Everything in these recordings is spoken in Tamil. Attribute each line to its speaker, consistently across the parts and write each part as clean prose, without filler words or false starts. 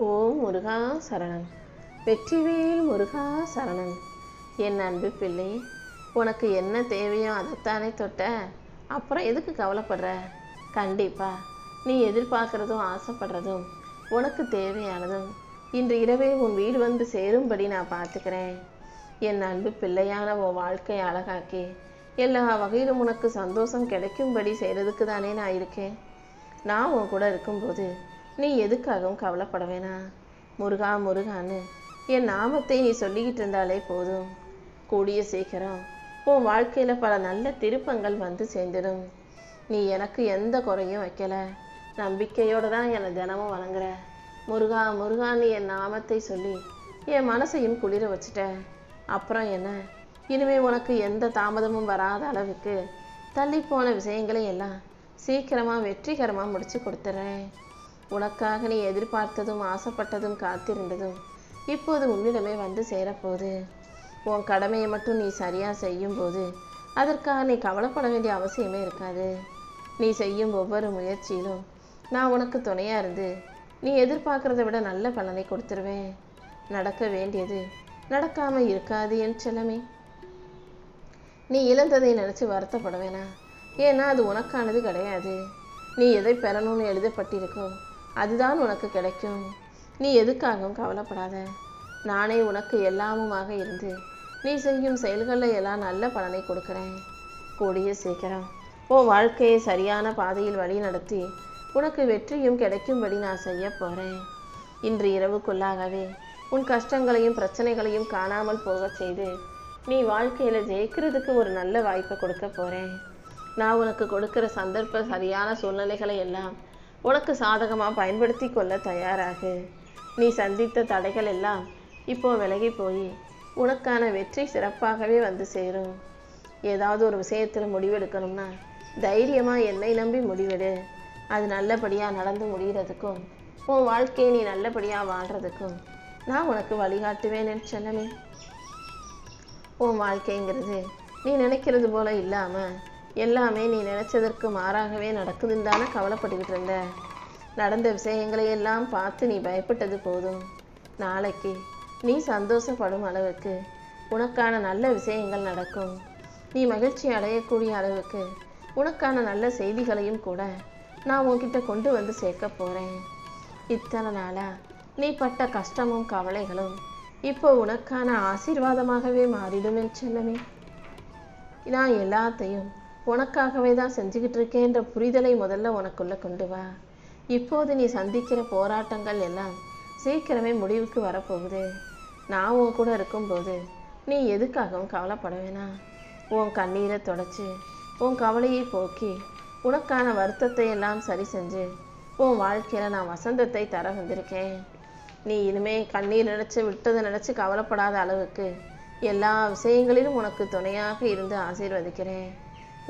Speaker 1: ஓம் முருகா சரணம். வெற்றிவேல் முருகா சரணம். என் அன்பு பிள்ளை, உனக்கு என்ன தேவையோ அதைத்தானே தொட்ட. அப்புறம் எதுக்கு கவலைப்படுற? கண்டிப்பா நீ எதிர்பார்க்குறதும் ஆசைப்படுறதும் உனக்கு தேவையானதும் இன்று இரவே உன் வீடு வந்து சேரும்படி நான் பார்த்துக்கிறேன். என் அன்பு பிள்ளையான உன் வாழ்க்கையை அழகாக்கி எல்லா வகையிலும் உனக்கு சந்தோஷம் கிடைக்கும்படி செய்கிறதுக்கு தானே நான் இருக்கேன். நான் உன் கூட இருக்கும்போது நீ எதுக்காகவும் கவலைப்பட வேணாம். முருகா முருகான்னு என் நாமத்தை நீ சொல்லிக்கிட்டு இருந்தாலே போதும். கூடிய சீக்கிரம் உன் வாழ்க்கையில் பல நல்ல திருப்பங்கள் வந்து சேர்ந்துடும். நீ எனக்கு எந்த குறையும் வைக்கல, நம்பிக்கையோடு தான் என்னை தினமும் வணங்குற. முருகா முருகான்னு என் நாமத்தை சொல்லி என் மனசையும் குளிர வச்சுட்ட. அப்புறம் என்ன, இனிமே உனக்கு எந்த தாமதமும் வராத அளவுக்கு தள்ளிப்போன விஷயங்களை எல்லாம் சீக்கிரமாக வெற்றிகரமாக முடிச்சு கொடுத்துட்றேன். உனக்காக நீ எதிர்பார்த்ததும் ஆசைப்பட்டதும் காத்திருந்ததும் இப்போது உன்னிடமே வந்து சேரப்போகுது. உன் கடமையை மட்டும் நீ சரியாக செய்யும்போது அதற்காக நீ கவலைப்பட வேண்டிய அவசியமே இருக்காது. நீ செய்யும் ஒவ்வொரு முயற்சியிலும் நான் உனக்கு துணையாக இருந்து நீ எதிர்பார்க்குறத விட நல்ல பலனை கொடுத்துருவேன். நடக்க வேண்டியது நடக்காமல் இருக்காது என் செல்லமே. நீ இழந்ததை நினச்சி வருத்தப்பட வேணாம். ஏன்னா அது உனக்கானது கிடையாது. நீ எதை பெறணும்னு எழுதப்பட்டிருக்கோ அதுதான் உனக்கு கிடைக்கும். நீ எதுக்காகவும் கவலைப்படாத. நானே உனக்கு எல்லாமுமாக இருந்து நீ செய்யும் செயல்களில் எல்லாம் நல்ல பலனை கொடுக்குறேன். கூடிய சீக்கிரம் உன் வாழ்க்கையை சரியான பாதையில் வழி நடத்தி உனக்கு வெற்றியும் கிடைக்கும்படி நான் செய்ய போகிறேன். இன்று இரவுக்குள்ளாகவே உன் கஷ்டங்களையும் பிரச்சனைகளையும் காணாமல் போக செய்து நீ வாழ்க்கையில் ஜெயிக்கிறதுக்கு ஒரு நல்ல வாய்ப்பை கொடுக்க போகிறேன். நான் உனக்கு கொடுக்குற சந்தர்ப்ப சரியான சூழ்நிலைகளை எல்லாம் உனக்கு சாதகமாக பயன்படுத்தி கொள்ள தயாராகு. நீ சந்தித்த தடைகள் எல்லாம் இப்போ விலகி போய் உனக்கான வெற்றி சிறப்பாகவே வந்து சேரும். ஏதாவது ஒரு விஷயத்தில் முடிவெடுக்கணும்னா தைரியமாக என்னை நம்பி முடிவெடு. அது நல்லபடியாக நடந்து முடிகிறதுக்கும் உன் வாழ்க்கையை நீ நல்லபடியாக வாழ்கிறதுக்கும் நான் உனக்கு வழிகாட்டுவேன் என் செல்லமே. உன் வாழ்க்கைங்கிறது நீ நினைக்கிறது போல இல்லாமல் எல்லாமே நீ நினைச்சதற்கு மாறாகவே நடக்குதுன்னு தானே கவலைப்பட்டுக்கிட்டு இருந்த. நடந்த விஷயங்களை எல்லாம் பார்த்து நீ பயப்பட்டது போதும். நாளைக்கு நீ சந்தோஷப்படும் அளவுக்கு உனக்கான நல்ல விஷயங்கள் நடக்கும். நீ மகிழ்ச்சி அடையக்கூடிய அளவுக்கு உனக்கான நல்ல செய்திகளையும் கூட நான் உன்கிட்ட கொண்டு வந்து சேர்க்க போகிறேன். இத்தனை நாளாக நீ பட்ட கஷ்டமும் கவலைகளும் இப்போ உனக்கான ஆசீர்வாதமாகவே மாறிடும் என் செல்லமே. நான் எல்லாத்தையும் உனக்காகவே தான் செஞ்சுக்கிட்டு இருக்கேன்ற புரிதலை முதல்ல உனக்குள்ளே கொண்டு வா. இப்போது நீ சந்திக்கிற போராட்டங்கள் எல்லாம் சீக்கிரமே முடிவுக்கு வரப்போகுது. நான் உன் கூட இருக்கும்போது நீ எதுக்காகவும் கவலைப்பட வேணாம். உன் கண்ணீரை தொடச்சி உன் கவலையை போக்கி உனக்கான வருத்தத்தை எல்லாம் சரி செஞ்சு உன் வாழ்க்கையில் நான் வசந்தத்தை தர வந்திருக்கேன். நீ இனிமே கண்ணீர் நினச்சி விட்டதை நினச்சி கவலைப்படாத அளவுக்கு எல்லா விஷயங்களிலும் உனக்கு துணையாக இருந்து ஆசீர்வதிக்கிறேன்.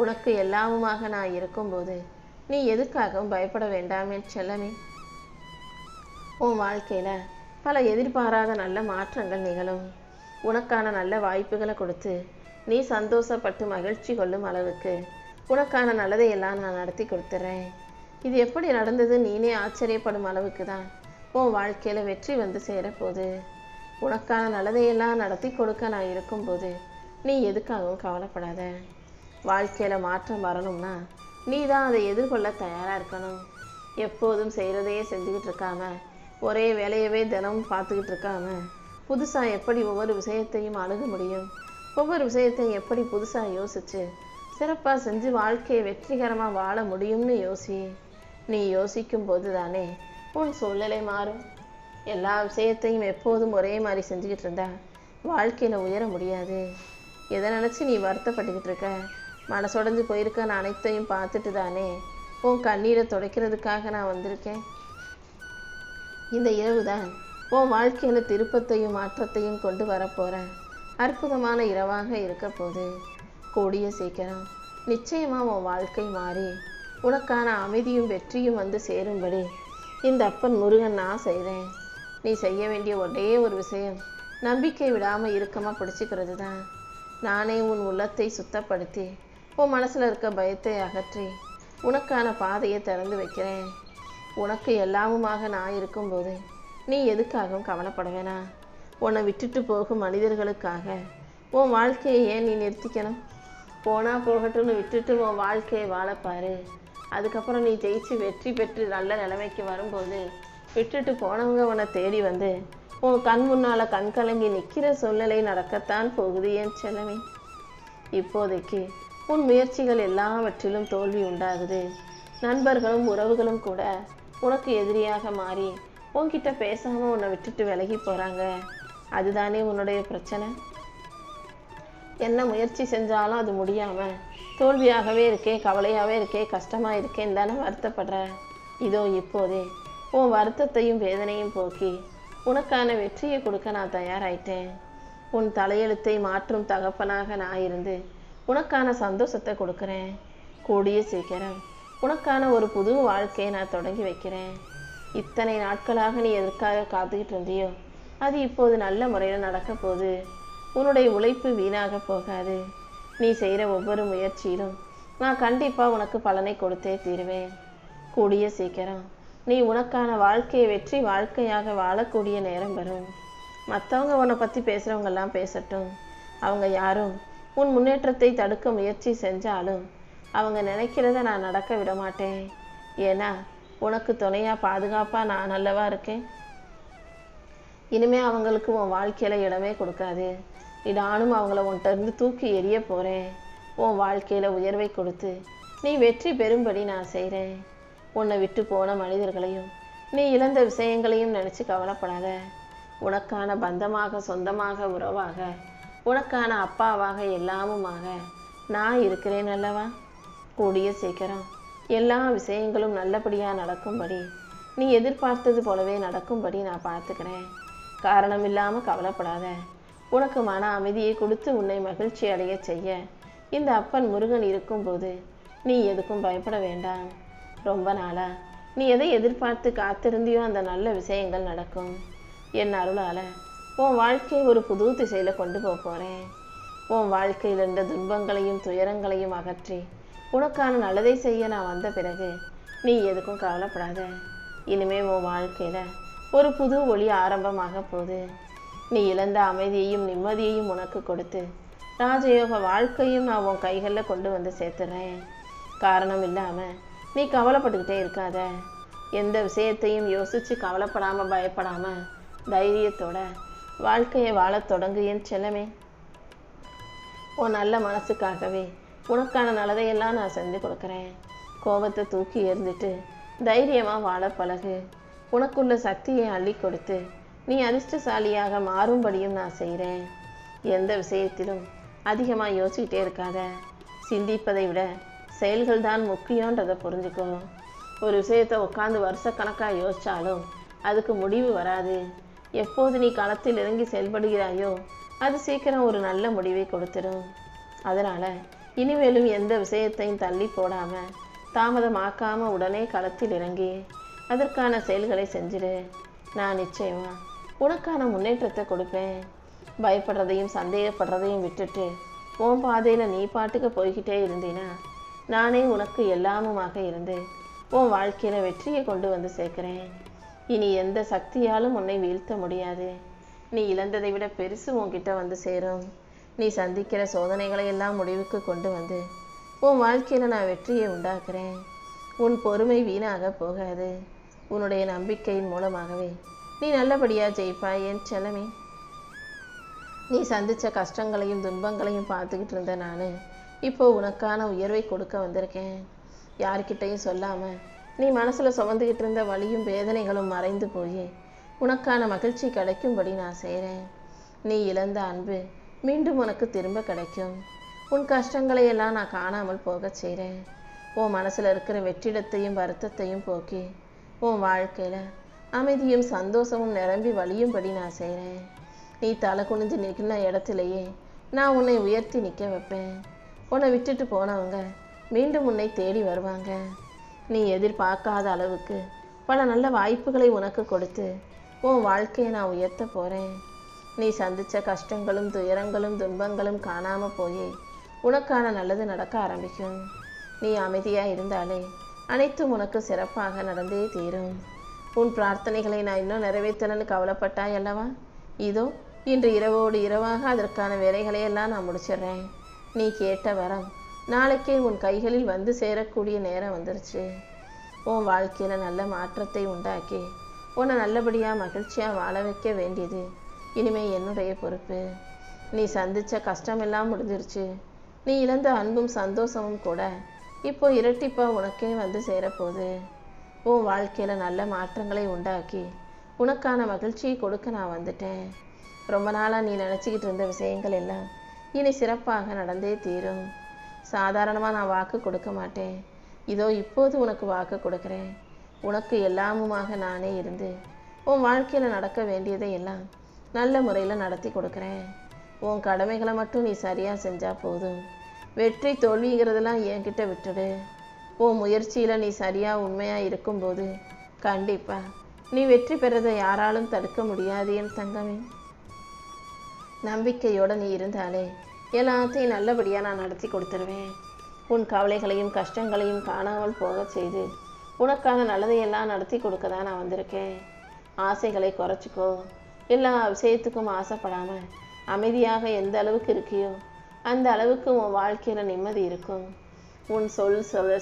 Speaker 1: உனக்கு எல்லாமுமாக நான் இருக்கும்போது நீ எதுக்காகவும் பயப்பட வேண்டாம் என் செல்லமே. உன் வாழ்க்கையில் பல எதிர்பாராத நல்ல மாற்றங்கள் நிகழும். உனக்கான நல்ல வாய்ப்புகளை கொடுத்து நீ சந்தோஷப்பட்டு மகிழ்ச்சி கொள்ளும் அளவுக்கு உனக்கான நல்லதையெல்லாம் நான் நடத்தி கொடுத்துட்றேன். இது எப்படி நடந்தது நீனே ஆச்சரியப்படும் அளவுக்கு தான் உன் வாழ்க்கையில் வெற்றி வந்து சேரப்போகுது. உனக்கான நல்லதையெல்லாம் நடத்தி கொடுக்க நான் இருக்கும்போது நீ எதுக்காகவும் கவலைப்படாத. வாழ்க்கையில் மாற்றம் வரணும்னா நீ தான் அதை எதிர்கொள்ள தயாராக இருக்கணும். எப்போதும் செய்கிறதையே செஞ்சுக்கிட்டு இருக்காம ஒரே வேலையவே தினமும் பார்த்துக்கிட்டு இருக்காம புதுசாக எப்படி ஒவ்வொரு விஷயத்தையும் அணுக முடியும், ஒவ்வொரு விஷயத்தையும் எப்படி புதுசாக யோசித்து சிறப்பாக செஞ்சு வாழ்க்கையை வெற்றிகரமாக வாழ முடியும்னு யோசி. நீ யோசிக்கும் போது தானே உன் சூழ்நிலை மாறும். எல்லா விஷயத்தையும் எப்போதும் ஒரே மாதிரி செஞ்சுக்கிட்டு இருந்தா வாழ்க்கையில் உயர முடியாது. எதை நினச்சி நீ வருத்தப்பட்டுக்கிட்டு இருக்க, மனசுடைஞ்சு போயிருக்க நான் அனைத்தையும் பார்த்துட்டு தானே உன் கண்ணீரை துடைக்கிறதுக்காக நான் வந்திருக்கேன். இந்த இரவு தான் உன் வாழ்க்கையில் திருப்பத்தையும் மாற்றத்தையும் கொண்டு வரப்போகிற அற்புதமான இரவாக இருக்க போது. கூடிய சீக்கிரம் நிச்சயமாக உன் வாழ்க்கை மாறி உனக்கான அமைதியும் வெற்றியும் வந்து சேரும்படி இந்த அப்பன் முருகன் நான் செய்கிறேன். நீ செய்ய வேண்டிய ஒரே ஒரு விஷயம் நம்பிக்கை விடாமல் இறுக்கமாக பிடிச்சிக்கிறது தான். நானே உன் உள்ளத்தை சுத்தப்படுத்தி உன் மனசில் இருக்க பயத்தை அகற்றி உனக்கான பாதையை திறந்து வைக்கிறேன். உனக்கு எல்லாமுமாக நான் இருக்கும்போது நீ எதுக்காகவும் கவலைப்பட வேணாம். உன்னை விட்டுட்டு போகும் மனிதர்களுக்காக உன் வாழ்க்கையை ஏன் நீ நிறுத்திக்கணும்? போனா போகட்டும்னு விட்டுட்டு உன் வாழ்க்கையை வாழப்பாரு. அதுக்கப்புறம் நீ ஜெயிச்சு வெற்றி பெற்று நல்ல நிலைமைக்கு வரும்போது விட்டுட்டு போனவங்க உன்னை தேடி வந்து உன் கண் முன்னால் கண் கலங்கி நிற்கிற சூழ்நிலை நடக்கத்தான் போகுது என் செல்லமே. இப்போதைக்கு உன் முயற்சிகள் எல்லாவற்றிலும் தோல்வி உண்டாகுது. நண்பர்களும் உறவுகளும் கூட உனக்கு எதிரியாக மாறி உன்கிட்ட பேசாமல் உன்னை விட்டுட்டு விலகி போகிறாங்க. அதுதானே உன்னுடைய பிரச்சனை. என்ன முயற்சி செஞ்சாலும் அது முடியாமல் தோல்வியாகவே இருக்கே, கவலையாகவே இருக்கே, கஷ்டமாக இருக்கேன்னு தானே வருத்தப்படுற. இதோ இப்போதே உன் வருத்தத்தையும் வேதனையும் போக்கி உனக்கான வெற்றியை கொடுக்க நான் தயாராயிட்டேன். உன் தலையெழுத்தை மாற்றும் தகப்பனாக நான் இருந்து உனக்கான சந்தோஷத்தை கொடுக்குறேன். கூடிய சீக்கிரம் உனக்கான ஒரு புது வாழ்க்கையை நான் தொடங்கி வைக்கிறேன். இத்தனை நாட்களாக நீ எதற்காக காத்துக்கிட்டு இருந்தியோ அது இப்போது நல்ல முறையில் நடக்க போகுது. உன்னுடைய உழைப்பு வீணாக போகாது. நீ செய்கிற ஒவ்வொரு முயற்சியிலும் நான் கண்டிப்பாக உனக்கு பலனை கொடுத்தே தீருவேன். கூடிய சீக்கிரம் நீ உனக்கான வாழ்க்கையை வெற்றி வாழ்க்கையாக வாழக்கூடிய நேரம் வரும். மற்றவங்க உன்னை பற்றி பேசுகிறவங்கெல்லாம் பேசட்டும். அவங்க யாரும் உன் முன்னேற்றத்தை தடுக்க முயற்சி செஞ்சாலும் அவங்க நினைக்கிறத நான் நடக்க விட மாட்டேன். ஏன்னா உனக்கு துணையாக பாதுகாப்பாக நான் நல்லவா இருக்கேன். இனிமேல் அவங்களுக்கு உன் வாழ்க்கையில் இடமே கொடுக்காது. நானும் அவங்கள உன்கிட்ட இருந்து தூக்கி எறிய போகிறேன். உன் வாழ்க்கையில் உயர்வை கொடுத்து நீ வெற்றி பெறும்படி நான் செய்கிறேன். உன்னை விட்டு போன மனிதர்களையும் நீ இழந்த விஷயங்களையும் நினச்சி கவலைப்படாத. உனக்கான பந்தமாக, சொந்தமாக, உறவாக, உனக்கான அப்பாவாக, எல்லாமுமாக நான் இருக்கிறேன் அல்லவா. கூடிய சீக்கிரம் எல்லா விஷயங்களும் நல்லபடியாக நடக்கும்படி, நீ எதிர்பார்த்தது போலவே நடக்கும்படி நான் பார்த்துக்கிறேன். காரணம் இல்லாமல் கவலைப்படாத. உனக்கு மன அமைதியை கொடுத்து உன்னை மகிழ்ச்சி அடைய செய்ய இந்த அப்பன் முருகன் இருக்கும்போது நீ எதுக்கும் பயப்பட வேண்டாம். ரொம்ப நாளா நீ எதை எதிர்பார்த்து காத்திருந்தியோ அந்த நல்ல விஷயங்கள் நடக்கும். என் அருளால் உன் வாழ்க்கையை ஒரு புது திசையில் கொண்டு போக போகிறேன். உன் வாழ்க்கையில் இருந்த துன்பங்களையும் துயரங்களையும் அகற்றி உனக்கான நல்லதை செய்ய நான் வந்த பிறகு நீ எதுக்கும் கவலைப்படாத. இனிமேல் உன் வாழ்க்கையில் ஒரு புது ஒளி ஆரம்பமாக போகுது. நீ இழந்த அமைதியையும் நிம்மதியையும் உனக்கு கொடுத்து ராஜயோக வாழ்க்கையும் நான் உன் கைகளில் கொண்டு வந்து சேர்த்துறேன். காரணம் இல்லாமல் நீ கவலைப்பட்டுக்கிட்டே இருக்காத. எந்த விஷயத்தையும் யோசித்து கவலைப்படாமல் பயப்படாமல் தைரியத்தோட வாழ்க்கையை வாழத் தொடங்கு என் செல்லமே. உன் நல்ல மனசுக்காகவே உனக்கான நல்லதையெல்லாம் நான் செஞ்சு கொடுக்குறேன். கோபத்தை தூக்கி எறிந்துட்டு தைரியமாக வாழ பழகு. உனக்குள்ள சக்தியை அள்ளி கொடுத்து நீ அதிர்ஷ்டசாலியாக மாறும்படியும் நான் செய்கிறேன். எந்த விஷயத்திலும் அதிகமாக யோசிக்கிட்டே இருக்காத. சிந்திப்பதை விட செயல்கள் தான் முக்கியன்றதை புரிஞ்சுக்கோ. ஒரு விஷயத்தை உட்காந்து வருஷக்கணக்காக யோசித்தாலும் அதுக்கு முடிவு வராது. எப்போது நீ களத்தில் இறங்கி செயல்படுகிறாயோ அது சீக்கிரம் ஒரு நல்ல முடிவை கொடுத்துடும். அதனால் இனிமேலும் எந்த விஷயத்தையும் தள்ளி போடாமல் தாமதமாக்காமல் உடனே களத்தில் இறங்கி அதற்கான செயல்களை செஞ்சிடு. நான் நிச்சயமாக உனக்கான முன்னேற்றத்தை கொடுப்பேன். பயப்படுறதையும் சந்தேகப்படுறதையும் விட்டுட்டு உன் பாதையில் நீ பாட்டுக்கு போய்கிட்டே இருந்தீன்னா நானே உனக்கு எல்லாமுமாக இருந்து உன் வாழ்க்கையில் வெற்றியை கொண்டு வந்து சேர்க்குறேன். இனி எந்த சக்தியாலும் உன்னை வீழ்த்த முடியாது. நீ இழந்ததை விட பெருசு உன்கிட்ட வந்து சேரும். நீ சந்திக்கிற சோதனைகளை எல்லாம் முடிவுக்கு கொண்டு வந்து உன் வாழ்க்கையில் நான் வெற்றியை உண்டாக்குறேன். உன் பொறுமை வீணாக போகாது. உன்னுடைய நம்பிக்கையின் மூலமாகவே நீ நல்லபடியாக ஜெயிப்பாய் என் செல்லமே. நீ சந்தித்த கஷ்டங்களையும் துன்பங்களையும் பார்த்துக்கிட்டு இருந்த நான் இப்போ உனக்கான உயர்வை கொடுக்க வந்திருக்கேன். யார்கிட்டையும் சொல்லாமல் நீ மனசில் சுமந்துக்கிட்டு இருந்த வலியும் வேதனைகளும் மறைந்து போய் உனக்கான மகிழ்ச்சி கிடைக்கும்படி நான் செய்கிறேன். நீ இழந்த அன்பு மீண்டும் உனக்கு திரும்ப கிடைக்கும். உன் கஷ்டங்களை எல்லாம் நான் காணாமல் போக செய்கிறேன். உன் மனசில் இருக்கிற வெற்றிடத்தையும் வருத்தத்தையும் போக்கி உன் வாழ்க்கையில் அமைதியும் சந்தோஷமும் நிரம்பி வழியும்படி நான் செய்கிறேன். நீ தலை குனிஞ்சு நிற்கிற இடத்துலையே நான் உன்னை உயர்த்தி நிற்க வைப்பேன். உன்னை விட்டுட்டு போனவங்க மீண்டும் உன்னை தேடி வருவாங்க. நீ எதிர்பார்க்காத அளவுக்கு பல நல்ல வாய்ப்புகளை உனக்கு கொடுத்து உன் வாழ்க்கையை நான் உயர்த்த போகிறேன். நீ சந்தித்த கஷ்டங்களும் துயரங்களும் துன்பங்களும் காணாமல் போய் உனக்கான நல்லது நடக்க ஆரம்பிக்கும். நீ அமைதியாக இருந்தாலே அனைத்தும் உனக்கு சிறப்பாக நடந்தே தீரும். உன் பிரார்த்தனைகளை நான் இன்னும் நிறைவேற்றலன்னு கவலைப்பட்டாய் அல்லவா? இதோ இன்று இரவோடு இரவாக அதற்கான வேலைகளை எல்லாம் நான் முடிச்சிடுறேன். நீ கேட்ட வரம் நாளைக்கே உன் கைகளில் வந்து சேரக்கூடிய நேரம் வந்துருச்சு. உன் வாழ்க்கையில் நல்ல மாற்றத்தை உண்டாக்கி உன்னை நல்லபடியாக மகிழ்ச்சியாக வாழ வைக்க வேண்டியது இனிமே என்னுடைய பொறுப்பு. நீ சந்தித்த கஷ்டமெல்லாம் முடிஞ்சிருச்சு. நீ இழந்த அன்பும் சந்தோஷமும் கூட இப்போ இரட்டிப்பாக உனக்கே வந்து சேரப்போகுது. உன் வாழ்க்கையில் நல்ல மாற்றங்களை உண்டாக்கி உனக்கான மகிழ்ச்சியை கொடுக்க நான் வந்துட்டேன். ரொம்ப நாளாக நீ நினச்சிக்கிட்டு இருந்த விஷயங்கள் எல்லாம் இனி சிறப்பாக நடந்தே தீரும். சாதாரணமாக நான் வாக்கு கொடுக்க மாட்டேன். இதோ இப்போது உனக்கு வாக்கு கொடுக்குறேன். உனக்கு எல்லாமுமாக நானே இருந்து உன் வாழ்க்கையில் நடக்க வேண்டியதை எல்லாம் நல்ல முறையில் நடத்தி கொடுக்குறேன். உன் கடமைகளை மட்டும் நீ சரியாக செஞ்சால் போதும். வெற்றி தோல்விங்கிறதெல்லாம் என்கிட்ட விட்டுடு. உன் முயற்சியில் நீ சரியாக உண்மையாக இருக்கும்போது கண்டிப்பாக நீ வெற்றி பெறதை யாராலும் தடுக்க முடியாது என் தங்கமே. நம்பிக்கையோடு நீ இருந்தாலே எல்லாத்தையும் நல்லபடியாக நான் நடத்தி கொடுத்துருவேன். உன் கவலைகளையும் கஷ்டங்களையும் காணாமல் போக செய்து உனக்கான நல்லதையெல்லாம் நடத்தி கொடுக்க தான் நான் வந்திருக்கேன். ஆசைகளை குறைச்சிக்கோ. எல்லா விஷயத்துக்கும் ஆசைப்படாமல் அமைதியாக எந்த அளவுக்கு இருக்கியோ அந்த அளவுக்கு உன் வாழ்க்கையில் நிம்மதி இருக்கும். உன்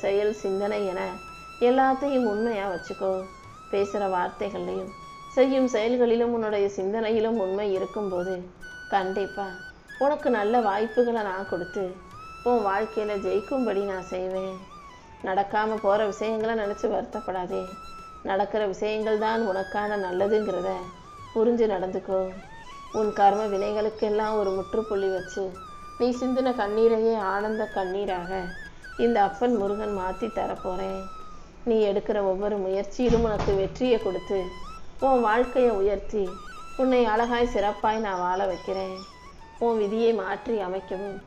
Speaker 1: செயல் சிந்தனை என எல்லாத்தையும் உண்மையாக வச்சுக்கோ. பேசுகிற வார்த்தைகள்லையும் செய்யும் செயல்களிலும் உன்னுடைய சிந்தனையிலும் உண்மை இருக்கும்போது கண்டிப்பாக உனக்கு நல்ல வாய்ப்புகளை நான் கொடுத்து உன் வாழ்க்கையில் ஜெயிக்கும்படி நான் செய்வேன். நடக்காமல் போகிற விஷயங்களை நினச்சி வருத்தப்படாதே. நடக்கிற விஷயங்கள் தான் உனக்கான நல்லதுங்கிறத புரிஞ்சு நடந்துக்கோ. உன் கர்ம வினைகளுக்கெல்லாம் ஒரு முற்றுப்புள்ளி வச்சு நீ சிந்தின கண்ணீரையே ஆனந்த கண்ணீராக இந்த அப்பன் முருகன் மாற்றி தரப்போகிறேன். நீ எடுக்கிற ஒவ்வொரு முயற்சியிலும் உனக்கு வெற்றியை கொடுத்து உன் வாழ்க்கையை உயர்த்தி உன்னை அழகாய் சிறப்பாய் நான் வாழ வைக்கிறேன். உன் விதியை மாற்றி அமைக்கவும்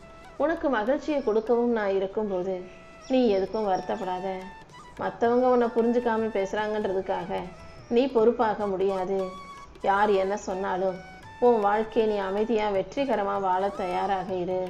Speaker 1: உனக்கு மகிழ்ச்சியை கொடுக்கவும் நான் இருக்கும்போது நீ எதுக்கும் வருத்தப்படாத. மற்றவங்க உன்னை புரிஞ்சுக்காமல் பேசுகிறாங்கன்றதுக்காக நீ பொறுப்பாக முடியாது. யார் என்ன சொன்னாலும் உன் வாழ்க்கையை நீ அமைதியாக வெற்றிகரமாக வாழ தயாராக இரு.